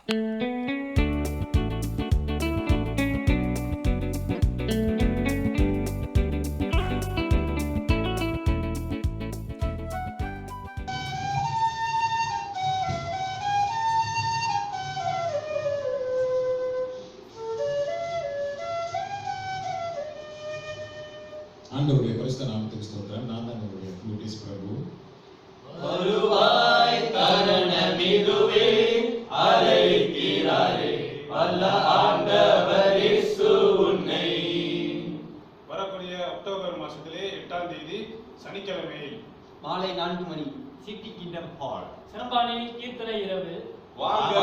ஆண்டவருடைய பரிசுத்த நாமத்துக்கு ஸ்தோத்திரம். நான் தான் உங்களுடைய ஃப்ளூட்டிஸ்ட் பிரபு. வருவாய் தருணமிதுவே அழைக்கிறாரே வல்ல ஆண்டவர் இயேசு உன்னை. வரக்கூடிய அக்டோபர் மாசத்திலே 8ஆம் தேதி சனிக்கிழமை மாலை 4 மணி சிட்டி கிங்டம் ஹால் சிறப்பான கீர்த்தனை இரவு. வாங்க